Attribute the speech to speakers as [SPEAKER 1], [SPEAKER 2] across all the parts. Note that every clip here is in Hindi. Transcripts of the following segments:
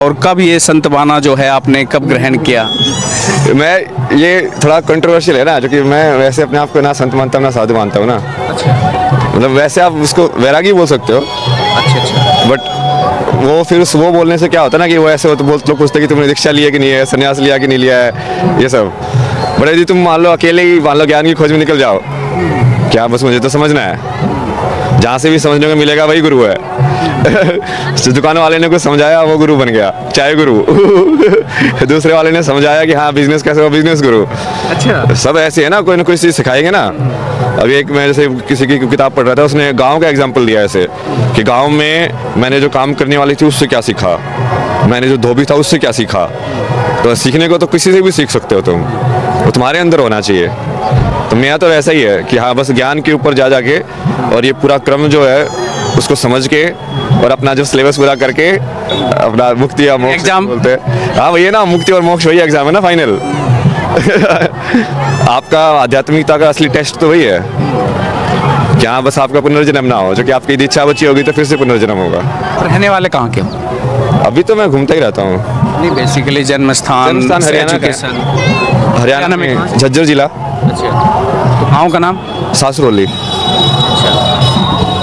[SPEAKER 1] और कब ये संत बाना जो है आपने कब ग्रहण किया?
[SPEAKER 2] मैं ये थोड़ा कंट्रोवर्शियल है ना, जो कि मैं वैसे अपने आप को ना संत मानता हूँ ना साधु मानता हूँ ना।
[SPEAKER 1] अच्छा
[SPEAKER 2] मतलब वैसे आप उसको वैरागी बोल सकते हो,
[SPEAKER 1] अच्छा।
[SPEAKER 2] बट वो फिर वो बोलने से क्या होता है ना कि वो ऐसे हो तो लोग पूछते हैं कि तुमने दीक्षा ली है कि नहीं है, संन्यास लिया कि नहीं लिया है, ये सब। बट यदि तुम मान लो अकेले ही मान लो ज्ञान की खोज में निकल जाओ, क्या बस मुझे तो समझना है, जहाँ से भी समझने को मिलेगा वही गुरु है। तो दुकान वाले ने कुछ समझाया वो गुरु बन गया, चाय गुरु। दूसरे वाले ने समझाया कि हाँ बिजनेस कैसे हो, बिजनेस गुरु।
[SPEAKER 1] अच्छा
[SPEAKER 2] सब ऐसे है ना, कोई ना कोई चीज़ सिखाएंगे ना। अभी एक मैं जैसे किसी की किताब पढ़ रहा था, उसने गांव का एग्जांपल दिया ऐसे कि गांव में मैंने जो काम करने वाली थी उससे क्या सीखा, मैंने जो धोबी था उससे क्या सीखा। तो सीखने को तो किसी से भी सीख सकते हो तुम, वो तुम्हारे अंदर होना चाहिए। तो मेरा तो वैसा ही है कि हाँ बस ज्ञान के ऊपर जा जाके और ये पूरा क्रम जो है उसको समझ के और अपना जो सिलेबस पूरा करके अपना मुक्ति या मोक्ष
[SPEAKER 1] एग्जाम
[SPEAKER 2] बोलते हैं। हाँ वही ना, मुक्ति और मोक्ष वही एग्जाम है ना फाइनल। आपका आध्यात्मिकता का असली टेस्ट तो वही है कि हाँ बस आपका पुनर्जन्म ना हो, जो कि आपकी इच्छा बची होगी तो फिर से पुनर्जन्म होगा।
[SPEAKER 1] रहने वाले कहाँ के हो?
[SPEAKER 2] अभी तो मैं घूमता ही रहता हूँ।
[SPEAKER 1] नहीं बेसिकली जन्म स्थान
[SPEAKER 2] हरियाणा का
[SPEAKER 1] education।
[SPEAKER 2] है। हरियाणा में
[SPEAKER 1] कहाँ?
[SPEAKER 2] झज्जर जिला,
[SPEAKER 1] अच्छा तो गाँव का नाम?
[SPEAKER 2] सासरोली।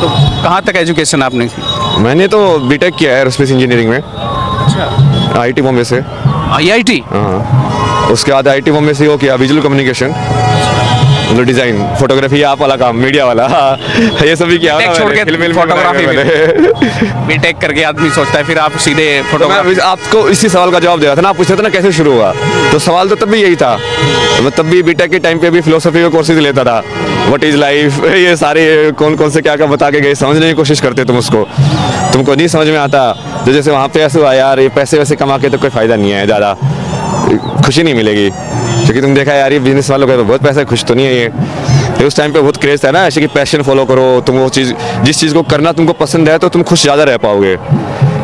[SPEAKER 1] तो कहाँ तक एजुकेशन आपने की?
[SPEAKER 2] मैंने तो बीटेक किया है एरोस्पेस इंजीनियरिंग में,
[SPEAKER 1] अच्छा
[SPEAKER 2] आईटी बॉम्बे से।
[SPEAKER 1] IIT?
[SPEAKER 2] हाँ, उसके बाद आईटी बॉम्बे से वो किया विजुअल कम्युनिकेशन, मतलब डिजाइन, फोटोग्राफी, आप वाला काम, मीडिया वाला। ये सब भी किया
[SPEAKER 1] बीटेक छोड़ के फोटोग्राफी में बीटेक करके आदमी सोचता है फिर आप सीधे
[SPEAKER 2] तो
[SPEAKER 1] फोटोग्राफी।
[SPEAKER 2] मैं आपको इसी सवाल का जवाब दे रहा था ना, आप पूछ रहे थे ना कैसे शुरू हुआ, तो सवाल तो तब भी यही था। मैं तब भी बीटेक के टाइम पे भी फिलोसफी के कोर्सेज लेता था, व्हाट इज लाइफ, ये सारे कौन कौन से क्या क्या बता के गए, समझने की कोशिश करते तुम उसको, तुमको नहीं समझ में आता। तो जैसे वहाँ पे ऐसे हुआ यार, ये पैसे वैसे कमा के तो कोई फायदा नहीं है, ज़्यादा खुशी नहीं मिलेगी, क्योंकि तुम देखा यार ये बिजनेस वालों का तो बहुत पैसा है, खुश तो नहीं है ये। फिर उस टाइम पे बहुत क्रेज था ना ऐसे कि पैशन फॉलो करो, तुम वो चीज़ जिस चीज़ को करना तुमको पसंद है तो तुम खुश ज़्यादा रह पाओगे।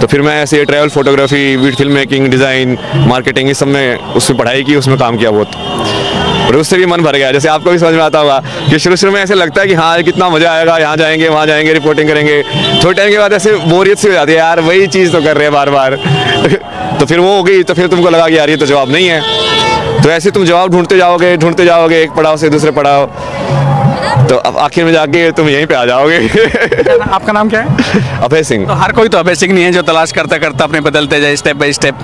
[SPEAKER 2] तो फिर मैं ऐसे travel photography, film making, design, marketing, इस सब में उसमें पढ़ाई की, उसमें काम किया बहुत, और उससे भी मन भर गया। जैसे आपको भी समझ में आता होगा कि शुरू में ऐसे लगता है कि हाँ कितना मजा आएगा, यहाँ जाएंगे वहाँ जाएंगे रिपोर्टिंग करेंगे, थोड़े टाइम के बाद ऐसे बोरियत सी हो जाती है, यार वही चीज़ तो कर रहे हैं बार बार। तो फिर वो हो गई, तो फिर तुमको लगा कि यार ये तो जवाब नहीं है, तो ऐसे तुम जवाब ढूंढते जाओगे एक पड़ाव से दूसरे पड़ाव, तो अब आखिर में जाके तुम यहीं पे आ जाओगे।
[SPEAKER 1] आपका नाम क्या है?
[SPEAKER 2] अभय सिंह।
[SPEAKER 1] तो हर कोई तो अभय सिंह नहीं है जो तलाश करता करता अपने बदलते जाए स्टेप बाय स्टेप,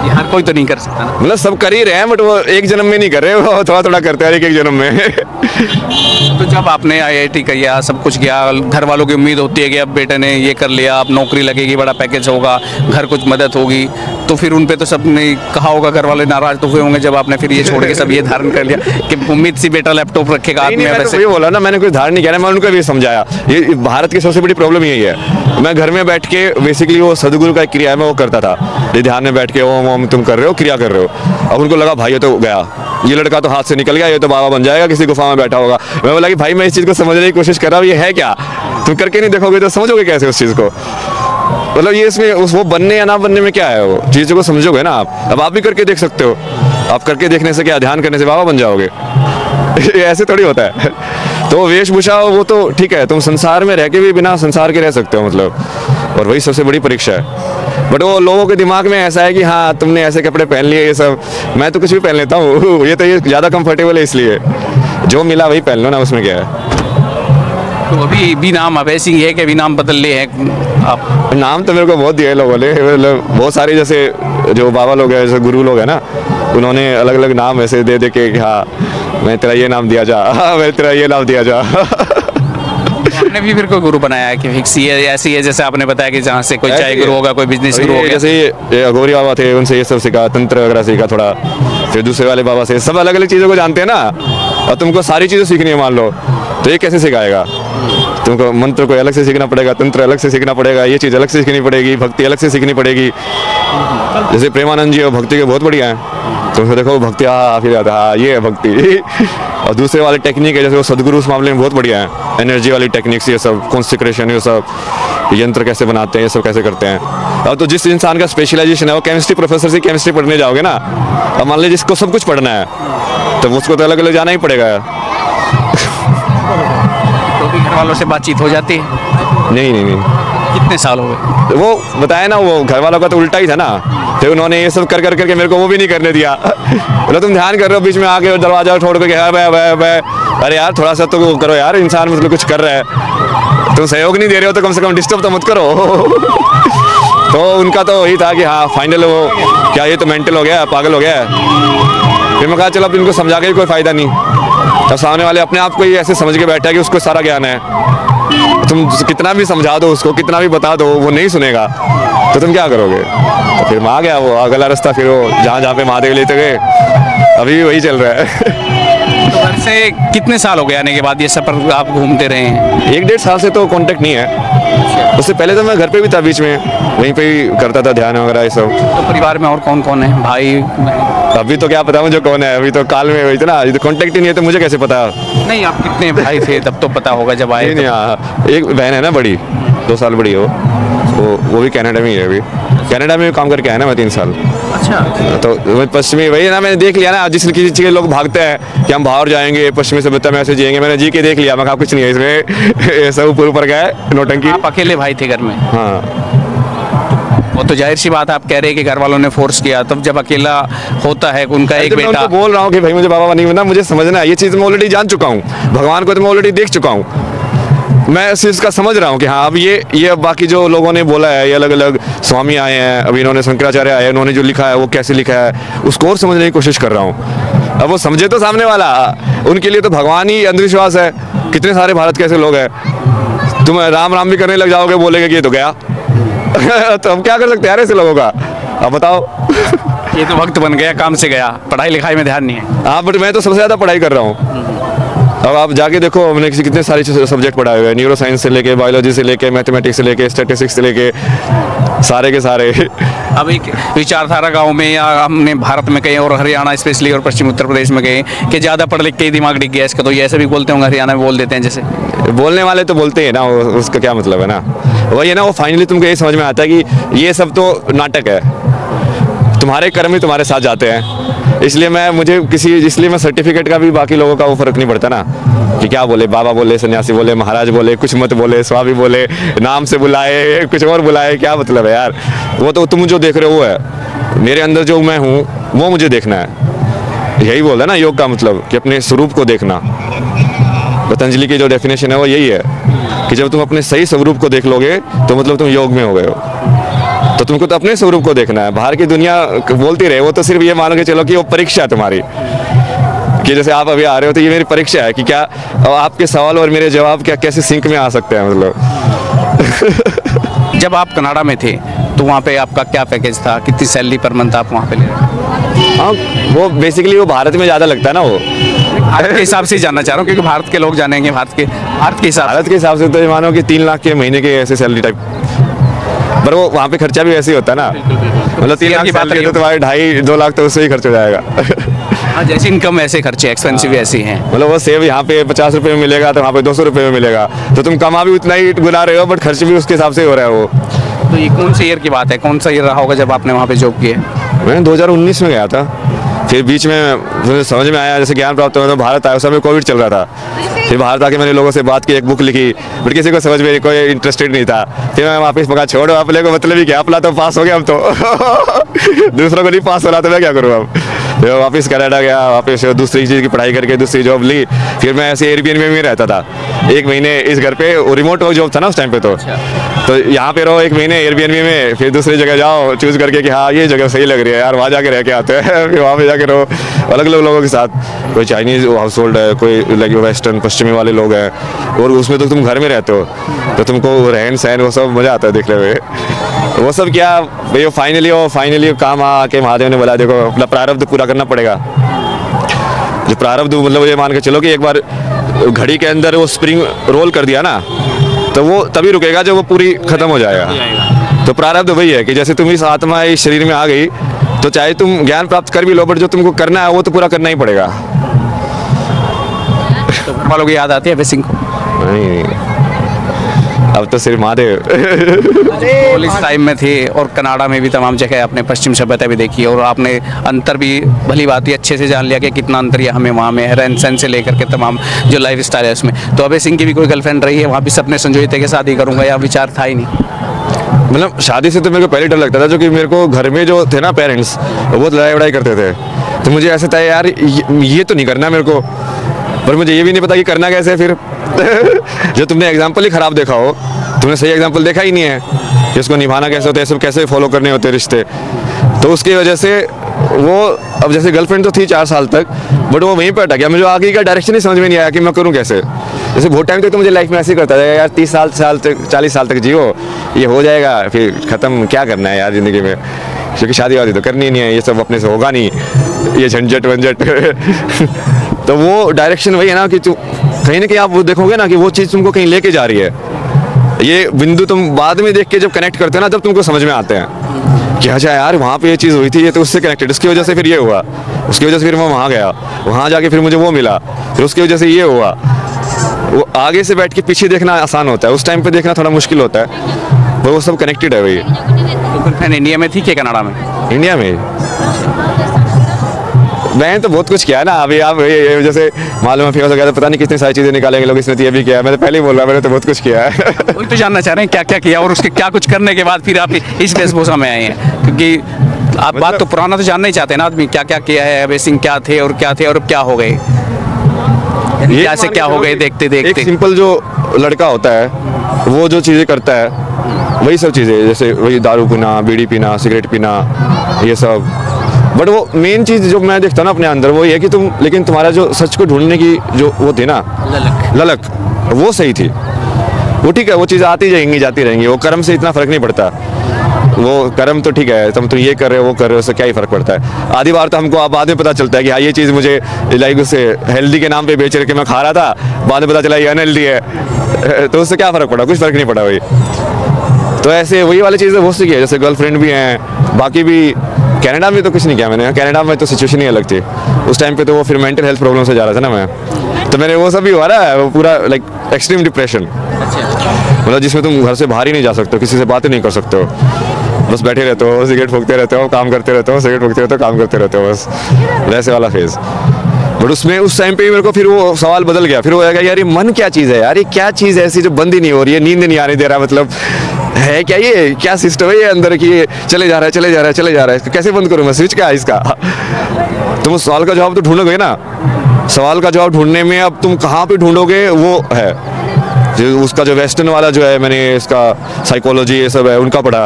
[SPEAKER 1] ये हर कोई तो नहीं कर सकता ना।
[SPEAKER 2] मतलब सब कर ही रहे हैं, बट वो एक जन्म में नहीं कर रहे, वो थोड़ा थोड़ा करते हैं एक जन्म में।
[SPEAKER 1] तो जब आपने IIT किया, सब कुछ किया, घर वालों की उम्मीद होती है कि अब बेटे ने ये कर लिया, अब नौकरी लगेगी, बड़ा पैकेज होगा, घर कुछ मदद होगी, तो फिर उन पे तो सब ने कहा होगा, घर वाले नाराज तो हुए होंगे जब आपने फिर ये छोड़ के सब ये धारण कर लिया कि उम्मीद सी बेटा लैपटॉप रखेगा हाथ में।
[SPEAKER 2] मैंने तो बोला ना, मैंने कुछ धारण नहीं किया, मैं उनको भी समझाया। ये भारत की सबसे बड़ी प्रॉब्लम यही है, मैं घर में बैठ के बेसिकली वो सदगुरु का क्रिया है मैं वो करता था, ये ध्यान में बैठ के ओम ओम तुम कर रहे हो, क्रिया कर रहे हो। अब उनको लगा भाई ये तो गया, ये लड़का तो हाथ से निकल गया, ये तो बाबा बन जाएगा, किसी गुफा में बैठा होगा। मैं बोला कि भाई मैं इस चीज़ को समझने की कोशिश कर रहा हूँ, ये है क्या, तुम करके नहीं देखोगे तो समझोगे कैसे उस चीज़ को। मतलब ये इसमें वो बनने या ना बनने में क्या है, वो चीज़ों को समझोगे ना आप। अब आप भी करके देख सकते हो, आप करके देखने से क्या, ध्यान करने से बाबा बन जाओगे। ऐसे थोड़ी होता है। तो वेशभूषा वो तो ठीक है, तुम संसार में रह के भी बिना संसार के रह सकते हो, मतलब, और वही सबसे बड़ी परीक्षा है। बट वो लोगों के दिमाग में ऐसा है कि हाँ तुमने ऐसे कपड़े पहन लिए, ये सब, मैं तो कुछ भी पहन लेता हूँ। ये तो ये ज़्यादा कंफर्टेबल है, इसलिए जो मिला वही पहन लो ना, उसमें क्या है।
[SPEAKER 1] तो अभी भी नाम अभय सिंह है कि भी नाम बदल लिए हैं आप?
[SPEAKER 2] नाम तो मेरे को बहुत दिए लोगों ने, मतलब बहुत सारे जैसे जो बाबा लोग हैं, जैसे गुरु लोग हैं ना, उन्होंने अलग अलग नाम ऐसे दे दे के हाँ मैं तेरा ये नाम दिया जा, हाँ मैं तेरा ये नाम दिया जा।
[SPEAKER 1] आपने भी फिर कोई गुरु बनाया है कि फिक्स ये ऐसी है, जैसे आपने बताया कि जहाँ से कोई चाय गुरु होगा, कोई बिजनेस गुरु होगा?
[SPEAKER 2] जैसे ये अघोरी बाबा थे, उनसे ये सब सीखा, तंत्र वगैरह सीखा थोड़ा, फिर दूसरे वाले बाबा से, सब अलग अलग चीज़ों को जानते हैं ना, और तुमको सारी चीज़ें सीखनी है मान लो, तो ये कैसे सिखाएगा। तुमको मंत्र को अलग से सीखना पड़ेगा, तंत्र अलग से सीखना पड़ेगा, ये चीज़ अलग से सीखनी पड़ेगी, भक्ति अलग से सीखनी पड़ेगी। जैसे प्रेमानंद जी भक्ति के बहुत बढ़िया हैं, तो देखो भक्ति फिर आता हाँ ये है भक्ति। और दूसरे वाले टेक्निक है, जैसे वो सदगुरु उस मामले में बहुत बढ़िया है, एनर्जी वाली टेक्निक्स, ये सब कॉन्सेक्रेशन, ये सब यंत्र कैसे बनाते हैं, ये सब कैसे करते हैं। अब तो जिस इंसान का स्पेशलाइजेशन है, वो केमिस्ट्री प्रोफेसर से केमिस्ट्री पढ़ने जाओगे ना, अब मान लीजिए जिसको सब कुछ पढ़ना है तो उसको तो अलग अलग जाना ही पड़ेगा।
[SPEAKER 1] तो भी घर वालों से बातचीत हो जाती है?
[SPEAKER 2] नहीं नहीं नहीं।
[SPEAKER 1] कितने साल हो गए?
[SPEAKER 2] वो बताया ना, वो घर वालों का तो उल्टा ही था ना, फिर उन्होंने ये सब कर करके मेरे को वो भी नहीं करने दिया। बोला तुम ध्यान कर रहे हो, बीच में आके दरवाजा छोड़ के अरे यार थोड़ा सा तो वो करो यार, इंसान मतलब कुछ कर रहा है, तुम सहयोग नहीं दे रहे हो तो कम से कम डिस्टर्ब तो मत करो। तो उनका तो वही था कि हाँ फाइनल वो क्या ये तो मेंटल हो गया, पागल हो गया। फिर मैं कहा चलो अब इनको समझा के भी कोई फ़ायदा नहीं, तब सामने वाले अपने आप को ही ऐसे समझ के बैठा है कि उसको सारा ज्ञान है, तुम कितना भी समझा दो उसको, कितना भी बता दो, वो नहीं सुनेगा, तो तुम क्या करोगे। तो फिर मैं आ गया वो अगला रास्ता, फिर वो जहाँ जहाँ पे महादेव लेते गए, अभी भी वही चल रहा है।
[SPEAKER 1] तो घर से कितने साल हो गए आने के बाद ये सफर आप घूमते रहे हैं?
[SPEAKER 2] 1-1.5 साल से तो कांटेक्ट नहीं है, उससे पहले तो मैं घर पे भी था, बीच में वहीं पे ही करता था ध्यान वगैरह ये सब।
[SPEAKER 1] तो परिवार में और कौन कौन है, भाई बहन?
[SPEAKER 2] अभी तो क्या पता मुझे कौन है, अभी तो काल में वही था ना, ये तो कांटेक्ट ही नहीं है तो मुझे कैसे पता।
[SPEAKER 1] नहीं, आप कितने भाई थे तब तो पता होगा जब आए।
[SPEAKER 2] नहीं हाँ, एक बहन है ना बड़ी, 2 साल बड़ी हो, वो भी कनाडा में ही है, अभी कनाडा में काम करके आया ना मैं 3 साल।
[SPEAKER 1] अच्छा,
[SPEAKER 2] तो पश्चिमी वही है ना, मैंने देख लिया ना जिस किसी के लोग भागते हैं कि हम बाहर जाएंगे पश्चिमी सभ्यता में ऐसे जिएंगे, मैंने जी के देख लिया, मैं कहा कुछ नहीं है इसमें, ये सब ऊपर गया है नोटंकी।
[SPEAKER 1] आप अकेले भाई थे घर में?
[SPEAKER 2] हाँ
[SPEAKER 1] वो तो जाहिर सी बात है, आप कह रहे हैं कि घर वालों ने फोर्स किया, तब जब अकेला होता है उनका एक
[SPEAKER 2] मैं
[SPEAKER 1] बेटा।
[SPEAKER 2] उनको बोल रहा हूँ कि भाई मुझे बाबा नहीं बनना, मुझे समझना है, ये चीज़ मैं ऑलरेडी जान चुका हूँ, भगवान को तो मैं ऑलरेडी देख चुका हूँ, मैं इस चीज़ का समझ रहा हूँ कि हाँ अब ये अब बाकी जो लोगों ने बोला है, ये अलग अलग स्वामी आए हैं, अभी इन्होंने शंकराचार्य आए, उन्होंने जो लिखा है वो कैसे लिखा है उसको और समझने की कोशिश कर रहा हूँ। अब वो समझे तो सामने वाला, उनके लिए तो भगवान ही अंधविश्वास है। कितने सारे भारत के ऐसे लोग हैं, तुम राम राम भी करने लग जाओगे, बोलेगे कि ये तो गया। तो हम क्या कर सकते हैं यार ऐसे लोगों का, अब बताओ।
[SPEAKER 1] ये तो वक्त बन गया, काम से गया, पढ़ाई लिखाई में ध्यान नहीं है।
[SPEAKER 2] हाँ बट मैं तो सबसे ज़्यादा पढ़ाई कर रहा हूँ। अब आप जाके देखो हमने कितने सारे सब्जेक्ट पढ़ाए हुए हैं, न्यूरो साइंस से लेके बायोलॉजी से लेके मैथमेटिक्स से लेके स्टैटिस्टिक्स से लेके सारे के सारे।
[SPEAKER 1] अब एक विचारधारा गांव में या हमने भारत में कहीं और हरियाणा स्पेशली और पश्चिम उत्तर प्रदेश में गए कि ज़्यादा पढ़ लिख के ही दिमाग डिग गया इसका, तो ये ऐसे भी बोलते होंगे, हरियाणा में बोल देते हैं जैसे।
[SPEAKER 2] बोलने वाले तो बोलते हैं ना, उसका क्या मतलब है ना, वही है ना, वो फाइनली तुमको ये समझ में आता है कि ये सब तो नाटक है, तुम्हारे कर्म ही तुम्हारे साथ जाते हैं। इसलिए मैं सर्टिफिकेट का भी बाकी लोगों का वो फर्क नहीं पड़ता ना, कि क्या बोले, बाबा बोले, सन्यासी बोले, महाराज बोले, कुछ मत बोले, स्वामी बोले, नाम से बुलाए, कुछ और बुलाए, क्या मतलब है यार। वो तो तुम जो देख रहे हो वो है, मेरे अंदर जो मैं हूँ वो मुझे देखना है। यही बोल रहा है ना योग का मतलब, कि अपने स्वरूप को देखना। पतंजलि की जो डेफिनेशन है वो यही है कि जब तुम अपने सही स्वरूप को देख लोगे तो मतलब तुम योग में हो गए हो। तो तुमको तो अपने स्वरूप को देखना है, बाहर की दुनिया बोलती रहे, वो तो सिर्फ ये मान के चलो कि वो परीक्षा है तुम्हारी, कि जैसे आप अभी आ रहे हो तो ये मेरी परीक्षा है कि क्या आपके सवाल और मेरे जवाब क्या कैसे सिंक में आ सकते हैं मतलब।
[SPEAKER 1] जब आप कनाडा में थे तो वहाँ पे आपका क्या पैकेज था, कितनी सैलरी पर मंथ आप वहाँ पे ले रहे थे?
[SPEAKER 2] हाँ वो बेसिकली वो भारत में ज़्यादा लगता है ना, वो
[SPEAKER 1] भारत के हिसाब से ही जानना चाह रहा हूँ क्योंकि भारत के लोग जानेंगे, भारत के हिसाब
[SPEAKER 2] से तो ये मानो कि 3 लाख के महीने के ऐसे सैलरी टाइप, पर वो वहाँ पे खर्चा भी वैसे ही होता है ना, मतलब 3 लाख की बात है तो तुम्हारे 2.5-2 लाख तो उससे ही खर्च हो जाएगा।
[SPEAKER 1] हाँ, जैसे इनकम ऐसे खर्चे एक्सपेंसिव ऐसे ही हैं।
[SPEAKER 2] मतलब वो सेव यहाँ पे 50 रुपये में मिलेगा तो वहाँ पे 200 रुपये में मिलेगा, तो तुम कमा भी उतना ही गुना रहे हो बट खर्च भी उसके हिसाब से हो रहा है वो।
[SPEAKER 1] तो ये कौन से ईयर की बात है, कौन सा ईयर रहा होगा जब आपने वहाँ पे जॉब किया?
[SPEAKER 2] मैंने 2019 में गया था, फिर बीच में मुझे समझ में आया जैसे ज्ञान प्राप्त हुआ तो भारत आया, उस समय कोविड चल रहा था, फिर भारत आके मैंने लोगों से बात की, एक बुक लिखी, बट किसी को समझ में कोई इंटरेस्टेड नहीं था। फिर मैं वापस मगा छोड़ो अपने को, मतलब ही क्या, अपना तो पास हो गया हम तो दूसरों को नहीं पास हो रहा तो मैं क्या करूँ अब। फिर वापस कनाडा गया, वापस दूसरी चीज़ की पढ़ाई करके दूसरी जॉब ली, फिर मैं ऐसे एयरबीएनबी में रहता था 1 महीने इस घर पे, रिमोट वर्क जॉब था ना उस टाइम पे, तो यहाँ पे रहो 1 महीने एयरबीएनबी में, फिर दूसरी जगह जाओ चूज़ करके कि हाँ ये जगह सही लग रही है यार, वहाँ जाके रह के आते हैं। फिर वहाँ पे जाके रहो अलग अलग लोगों के साथ, कोई चाइनीज़ हाउस होल्ड है, कोई लाइक वेस्टर्न पश्चिमी वाले लोग हैं, और उसमें तो तुम घर में रहते हो तो तुमको रहन सहन वो सब मज़ा आता है देखने में। वो सब क्या भाई, फाइनली काम आके महादेव ने बोला देखो अपना प्रारब्ध पूरा करना पड़ेगा। जो प्रारब्ध मतलब ये मान के चलो कि एक बार घड़ी के अंदर वो स्प्रिंग रोल कर दिया ना तो वो तभी रुकेगा जब वो पूरी खत्म हो जाएगा। तो प्रारब्ध वही है कि जैसे तुम इस आत्मा इस शरीर में आ गई तो चाहे तुम ज्ञान प्राप्त कर भी लो बट जो तुमको करना है वो तो पूरा करना ही पड़ेगा।
[SPEAKER 1] तो घर वालों की याद आती है बेसिंग को?
[SPEAKER 2] नहीं अब तो सिर्फ महादेव।
[SPEAKER 1] कॉलेज टाइम में थे और कनाडा में भी तमाम जगह आपने पश्चिम सभ्यता भी देखी और आपने अंतर भी भली बात ही अच्छे से जान लिया कि कितना अंतर है हमें वहाँ में रहन सहन से लेकर के तमाम जो लाइफ स्टाइल है उसमें। तो अभय सिंह की भी कोई गर्लफ्रेंड रही है वहाँ भी सपने संजोए थे कि शादी करूँगा, या विचार था ही नहीं?
[SPEAKER 2] मतलब शादी से तो मेरे को पहले डर लगता था, जो कि मेरे को घर में जो थे ना पेरेंट्स, वो बहुत लड़ाई वड़ाई करते थे। तो मुझे ऐसा था यार ये तो नहीं करना मेरे को, पर मुझे ये भी नहीं पता कि करना कैसे है फिर। जो तुमने एग्जाम्पल ही ख़राब देखा हो, तुमने सही एग्जाम्पल देखा ही नहीं है कि उसको निभाना कैसे होता है, सब कैसे फॉलो करने होते हैं रिश्ते। तो उसकी वजह से वो, अब जैसे गर्लफ्रेंड तो थी 4 साल तक, बट वो वहीं पर अटक गया। मुझे आगे का डायरेक्शन ही समझ में नहीं आया कि मैं करूँ कैसे। जैसे बहुत टाइम तक तो मुझे लाइफ में ऐसे ही करता था यार, 30 साल तक 40 साल तक जियो, ये हो जाएगा फिर ख़त्म, क्या करना है यार ज़िंदगी में, क्योंकि शादी वादी तो करनी नहीं है, ये सब अपने से होगा नहीं, ये झंझट वंझट। तो वो डायरेक्शन वही है ना कि तू कहीं ना कहीं आप वो देखोगे ना कि वो चीज़ तुमको कहीं लेके जा रही है। ये बिंदु तुम बाद में देख के जब कनेक्ट करते हो ना, तब तुमको समझ में आते हैं कि अच्छा यार वहाँ पे ये चीज़ हुई थी, ये तो उससे कनेक्टेड, उसकी वजह से फिर ये हुआ, उसकी वजह से फिर मैं वहाँ गया, वहाँ जाके फिर मुझे वो मिला, फिर उसकी वजह से ये हुआ। वो आगे से बैठ के पीछे देखना आसान होता है, उस टाइम पे देखना थोड़ा मुश्किल होता है, पर वो सब कनेक्टेड है। वही
[SPEAKER 1] तो फिर फैन इंडिया में थी कि कनाडा में?
[SPEAKER 2] इंडिया में मैंने तो बहुत कुछ किया ना। अभी आप ये जैसे मालूम है फेमस हो गया तो पता नहीं कितनी सारी चीज़ें निकालेंगे लोग, इसने तो ये भी किया। मैं तो पहले ही बोल रहा, मैंने तो बहुत कुछ किया है।
[SPEAKER 1] वही तो जानना चाह रहे हैं क्या क्या किया और उसके क्या कुछ करने के बाद फिर आप इस वेशभूषा में आए हैं, क्योंकि आप बात तो पुराना तो जानना ही चाहते हैं ना आदमी, क्या क्या किया है, अभय सिंह क्या थे और अब क्या हो गए, क्या से क्या हो गए देखते देखते।
[SPEAKER 2] एक सिंपल जो लड़का होता है वो जो चीज़ें करता है वही सब चीज़ें, जैसे वही दारू पीना, बीड़ी पीना, सिगरेट पीना, ये सब। बट वो मेन चीज़ जो मैं देखता हूँ ना अपने अंदर, वो ये कि लेकिन तुम्हारा जो सच को ढूंढने की जो वो थी ना ललक, वो सही थी। वो ठीक है, वो चीज़ आती जाएंगी जाती रहेंगी, वो कर्म से इतना फ़र्क नहीं पड़ता। वो कर्म तो ठीक है, तुम ये कर रहे हो वो कर रहे हो, उससे क्या ही फ़र्क पड़ता है। आधी बार तो हमको बाद में पता चलता है कि हाँ ये चीज़ मुझे लाइक उससे हेल्दी के नाम पे बेच के मैं खा रहा था, बाद में पता चला ये अनहेल्दी है, तो उससे क्या फ़र्क पड़ा, कुछ फ़र्क नहीं पड़ा। वही तो ऐसे वही वाली चीज़ें बहुत सी की है, जैसे गर्लफ्रेंड भी हैं, बाकी भी। कनाडा में तो कुछ नहीं किया मैंने, कनाडा में तो सिचुएशन ही अलग थी उस टाइम पे, तो वो फिर मेंटल हेल्थ प्रॉब्लम से जा रहा था ना मैं, तो मैंने वो सब भी हुआ ना, वो पूरा लाइक एक्सट्रीम डिप्रेशन, मतलब जिसमें तुम घर से बाहर ही नहीं जा सकते हो, किसी से बातें नहीं कर सकते हो, बस बैठे रहते हो, सिगरेट फूकते रहते हो, काम करते रहते हो, सिगरेट फूकते रहते हो, काम करते रहते हो, बस वैसे वाला फेज। बट उसमें उस टाइम पे मेरे को फिर वो सवाल बदल गया, फिर वो आएगा यार ये मन क्या चीज़ है यार, ये क्या चीज़ है ऐसी जो बंद ही नहीं हो रही है, नींद नहीं आने दे रहा, मतलब है क्या, ये क्या सिस्टम है ये अंदर की, ये चले जा रहा है चले जा रहा है चले जा रहा है, कैसे बंद करूँ मैं, स्विच क्या है इसका। तुम उस सवाल का जवाब तो ढूंढोगे ना, सवाल का जवाब ढूंढने में अब तुम कहाँ पे ढूंढोगे वो है, जो उसका जो वेस्टर्न वाला जो है, मैंने इसका साइकोलॉजी ये सब है उनका पढ़ा,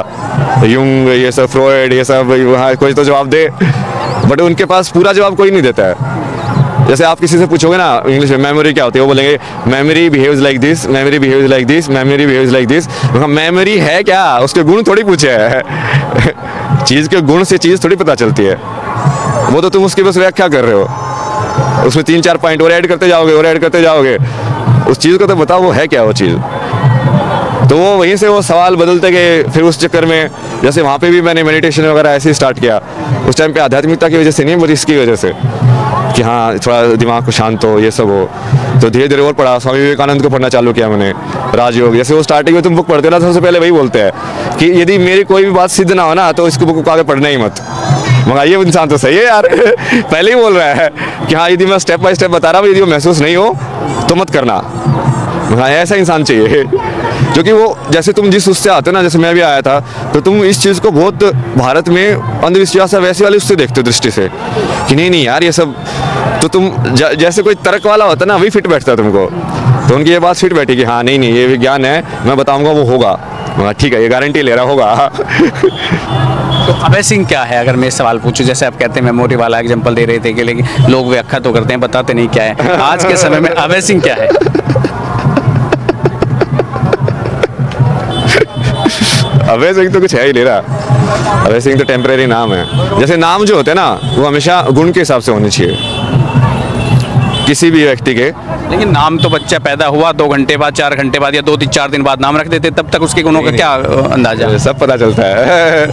[SPEAKER 2] यूंग ये सब, फ्रॉयड ये सब, वहाँ कोई तो जवाब दे, बट उनके पास पूरा जवाब कोई नहीं देता है। जैसे आप किसी से पूछोगे ना इंग्लिश में मेमोरी क्या होती है, वो बोलेंगे memory behaves like this, memory behaves like this, memory behaves like this. Memory है क्या, उसके गुण थोड़ी पूछे है। चीज़ के गुण से चीज़ थोड़ी पता चलती है, वो तो तुम उसकी बस व्याख्या कर रहे हो, उसमें 3-4 पॉइंट और ऐड करते जाओगे और ऐड करते जाओगे, उस चीज़ को तो बताओ वो है क्या वो चीज़। तो वो वहीं से वो सवाल बदलते गए, फिर उस चक्कर में जैसे वहाँ पे भी मैंने मेडिटेशन वगैरह ऐसे ही स्टार्ट किया, उस टाइम पे आध्यात्मिकता की वजह से नहीं, बट इसकी वजह से कि हाँ थोड़ा दिमाग को शांत हो, ये सब हो। तो धीरे धीरे और पढ़ा, स्वामी विवेकानंद को पढ़ना चालू किया मैंने, राजयोग। जैसे वो स्टार्टिंग में तुम बुक पढ़ते हो ना, सबसे पहले वही बोलते हैं कि यदि मेरी कोई भी बात सिद्ध ना हो ना, तो इसको बुक को आगे पढ़ना ही मत। मगर ये इंसान तो सही है यार, पहले ही बोल रहा है कि हाँ यदि मैं स्टेप बाय स्टेप बता रहा हूँ, यदि वो महसूस नहीं हो तो मत करना। हाँ ऐसा इंसान चाहिए, क्योंकि वो जैसे तुम जिस उससे आते हो ना, जैसे मैं भी आया था, तो तुम इस चीज़ को बहुत भारत में अंधविश्वास है वैसे वाले उससे देखते हो दृष्टि से कि नहीं नहीं यार ये सब, तो तुम जैसे कोई तर्क वाला होता है ना, वही फिट बैठता है तुमको, तो उनकी ये बात फिट बैठी कि हाँ नहीं नहीं ये विज्ञान है, मैं बताऊँगा वो होगा, ठीक है ये गारंटी ले रहा होगा।
[SPEAKER 1] तो अभय सिंह क्या है, अगर मैं सवाल पूछूं, जैसे आप कहते हैं मेमोरी वाला एग्जांपल दे रहे थे कि लेकिन लोग व्याख्या तो करते हैं, बताते नहीं क्या है, आज के समय में अभय सिंह क्या है?
[SPEAKER 2] अभय सिंह तो कुछ है ही नहीं रहा, अभय सिंह तो टेम्परेरी नाम है। जैसे नाम जो होते हैं ना, वो हमेशा गुण के हिसाब से होने चाहिए किसी भी व्यक्ति के।
[SPEAKER 1] लेकिन नाम तो बच्चा पैदा हुआ 2 घंटे बाद, 4 घंटे बाद या 2-4 दिन बाद नाम रख देते, तब तक उसके गुणों का क्या अंदाजा?
[SPEAKER 2] सब पता चलता है।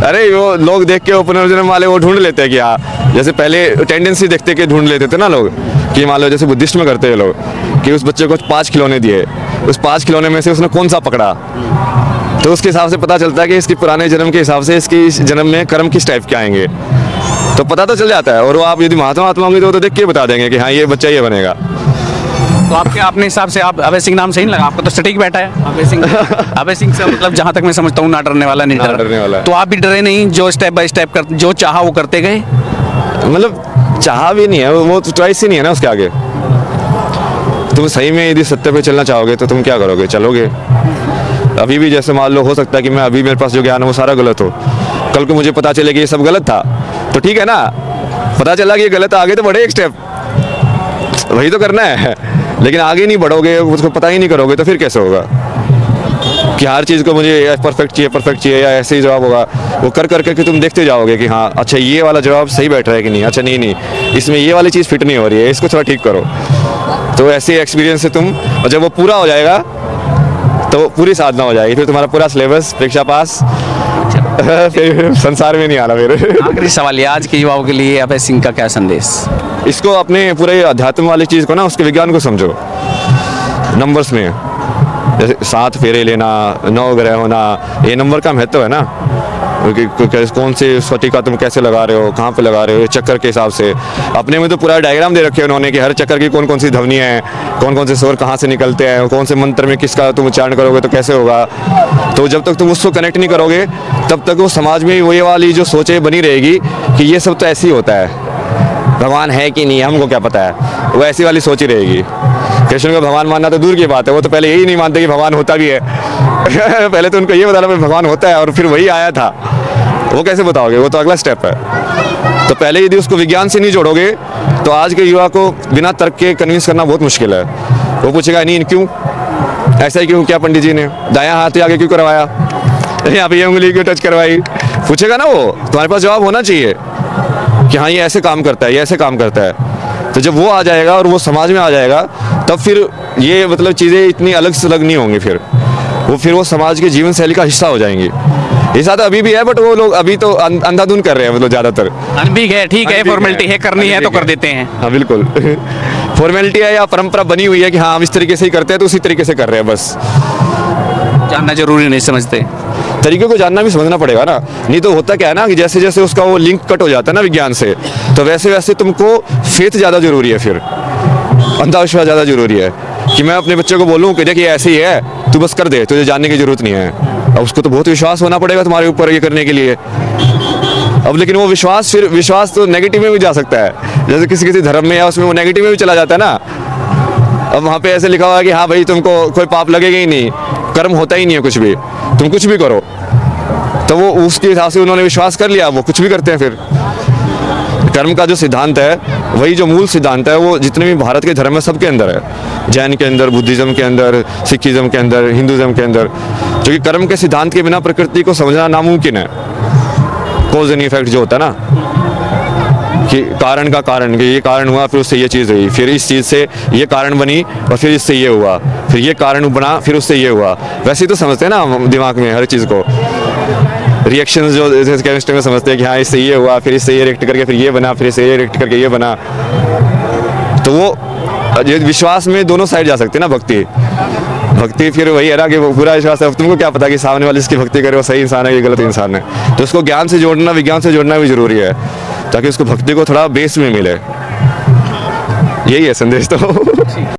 [SPEAKER 2] अरे वो लोग देख के पुनर्जन्म वाले वो ढूंढ लेते हैं कि हाँ, जैसे पहले टेंडेंसी देखते के ढूंढ लेते थे ना लोग, कि मान लो जैसे बुद्धिस्ट में करते हैं लोग कि उस बच्चे को 5 खिलौने दिए, उस 5 खिलौने में से उसने कौन सा पकड़ा, तो उसके हिसाब से पता चलता है कि इसकी पुराने जन्म के हिसाब से इसकी इस जन्म में कर्म किस टाइप के आएंगे, तो पता तो चल जाता है। और वो आप यदि महात्मा होंगे तो वो तो देख के बता देंगे कि हाँ ये बच्चा ये बनेगा।
[SPEAKER 1] तो आपके अपने हिसाब से आप अभय सिंह नाम सही नहीं लगा आपको? तो सटीक बैठा है अभय सिंह। अभय सिंह से मतलब जहाँ तक मैं समझता हूँ ना डरने वाला, नहीं
[SPEAKER 2] ना डरने वाला।
[SPEAKER 1] तो आप भी डरे नहीं, जो स्टेप बाय स्टेप कर जो चाहा वो करते गए?
[SPEAKER 2] मतलब चाह भी नहीं है, वो चॉइस ही नहीं है ना उसके आगे। तुम सही में यदि सत्य पे चलना चाहोगे तो तुम क्या करोगे, चलोगे। अभी भी जैसे मान लो हो सकता है कि मैं अभी मेरे पास जो ज्ञान है वो सारा गलत हो, कल को मुझे पता चले कि ये सब गलत था, तो ठीक है ना, पता चला कि ये गलत, आगे तो बढ़े एक स्टेप, वही तो करना है। लेकिन आगे नहीं बढ़ोगे, उसको पता ही नहीं करोगे तो फिर कैसे होगा कि हर चीज़ को मुझे परफेक्ट चाहिए या ऐसे ही जवाब होगा। वो कर करके तुम देखते जाओगे कि हाँ अच्छा ये वाला जवाब सही बैठ रहा है कि नहीं, अच्छा नहीं इसमें ये वाली चीज़ फिट नहीं हो रही है, इसको थोड़ा ठीक करो। तो ऐसे एक्सपीरियंस से तुम, और जब वो पूरा हो जाएगा तो पूरी साधना हो जाएगी, फिर तुम्हारा पूरा सिलेबस परीक्षा पास, फिर संसार में नहीं आना। फिर
[SPEAKER 1] आखिरी सवाल ये, आज के युवाओं के लिए अभय सिंह का क्या संदेश?
[SPEAKER 2] इसको अपने पूरे अध्यात्म वाली चीज़ को ना, उसके विज्ञान को समझो नंबर्स में। जैसे 7 फेरे लेना, 9 ग्रह होना, ये नंबर का महत्व है ना, कौन से स्फटिका तुम कैसे लगा रहे हो, कहाँ पे लगा रहे हो, चक्कर के हिसाब से। अपने में तो पूरा डायग्राम दे रखे हैं उन्होंने कि हर चक्कर की कौन कौन सी ध्वनियाँ हैं, कौन कौन से स्वर कहाँ से निकलते हैं, कौन से मंत्र में किसका तुम उच्चारण करोगे तो कैसे होगा। तो जब तक तुम उसको कनेक्ट नहीं करोगे तब तक वो समाज में वो ये वाली जो सोचें बनी रहेगी कि ये सब तो ऐसे ही होता है, भगवान है कि नहीं हमको क्या पता है, वो ऐसी वाली सोच ही रहेगी। कृष्ण को भगवान मानना तो दूर की बात है, वो तो पहले यही नहीं मानते कि भगवान होता भी है। पहले तो उनको ये बताना भगवान होता है और फिर वही आया था, वो कैसे बताओगे, वो तो अगला स्टेप है। तो पहले यदि उसको विज्ञान से नहीं जोड़ोगे तो आज के युवा को बिना तर्क के कन्विंस करना बहुत मुश्किल है। वो पूछेगा नहीं क्यों ऐसा ही क्यों, क्या पंडित जी ने दायां हाथ आगे क्यों करवाया, यहाँ पे ये उंगली क्यों टच करवाई, पूछेगा ना। वो तुम्हारे पास जवाब होना चाहिए कि हाँ ये ऐसे काम करता है, ये ऐसे काम करता है। तो जब वो आ जाएगा और वो समाज में आ जाएगा तब फिर ये मतलब चीज़ें इतनी अलग से अलग नहीं होंगी, फिर वो समाज के जीवन शैली का हिस्सा हो जाएंगी। ऐसा तो अभी भी है, बट वो लोग अभी तो अंधाधुन कर रहे हैं, मतलब ज़्यादातर।
[SPEAKER 1] अनभिज्ञ है, ठीक है, फॉर्मेलिटी है, करनी है तो कर देते हैं।
[SPEAKER 2] हाँ बिल्कुल। फॉर्मेलिटी है या परंपरा बनी हुई है कि हाँ हम इस तरीके से ही करते हैं तो उसी तरीके से कर रहे हैं, बस।
[SPEAKER 1] जानना जरूरी नहीं समझते,
[SPEAKER 2] तरीके को जानना भी समझना पड़ेगा ना। नहीं तो होता क्या है ना कि जैसे जैसे उसका वो लिंक कट हो जाता है ना विज्ञान से, तो वैसे वैसे तुमको फेथ ज़्यादा जरूरी है, फिर अंधविश्वास ज़्यादा जरूरी है। कि मैं अपने बच्चे को बोलूँ कि देखिए ऐसे ही है, तू बस कर दे, तुझे जानने की जरूरत नहीं है। अब उसको तो बहुत विश्वास होना पड़ेगा तुम्हारे ऊपर ये करने के लिए। अब लेकिन वो विश्वास तो नेगेटिव में भी जा सकता है, जैसे किसी धर्म में या उसमें वो नेगेटिव में भी चला जाता है ना। अब वहाँ पे ऐसे लिखा हुआ है कि हाँ भाई तुमको कोई पाप लगेगा ही नहीं, कर्म होता ही नहीं है कुछ भी, तुम कुछ भी करो। तो वो उसके हिसाब से उन्होंने विश्वास कर लिया, वो कुछ भी करते हैं। फिर कर्म का जो सिद्धांत है, वही जो मूल सिद्धांत है, वो जितने भी भारत के धर्म है सबके अंदर है। जैन के अंदर, बुद्धिज्म के अंदर, सिखिज्म के अंदर, हिंदुज्म के अंदर। क्योंकि कर्म के सिद्धांत के बिना प्रकृति को समझना नामुमकिन है। कॉज एंड इफेक्ट जो होता है ना, कि कारण का कारण, कि ये कारण हुआ फिर उससे ये चीज़ हुई, फिर इस चीज़ से ये कारण बनी और फिर इससे ये हुआ, फिर ये कारण बना फिर उससे ये हुआ। वैसे ही तो समझते हैं ना दिमाग में हर चीज़ को। रिएक्शंस जो जैसे केमिस्ट्री में समझते हैं कि हाँ इससे ये हुआ, फिर इससे ये रिएक्ट करके फिर ये बना, फिर इससे ये रिएक्ट करके ये बना। तो वो विश्वास में दोनों साइड जा सकते हैं ना। भक्ति फिर वही है ना कि वो पूरा विश्वास है, तुमको क्या पता कि सामने वाले जिसकी भक्ति करे वो सही इंसान है कि गलत इंसान है। तो उसको ज्ञान से जोड़ना, विज्ञान से जोड़ना भी जरूरी है, ताकि उसको भक्ति को थोड़ा बेस में मिले। यही है संदेश तो।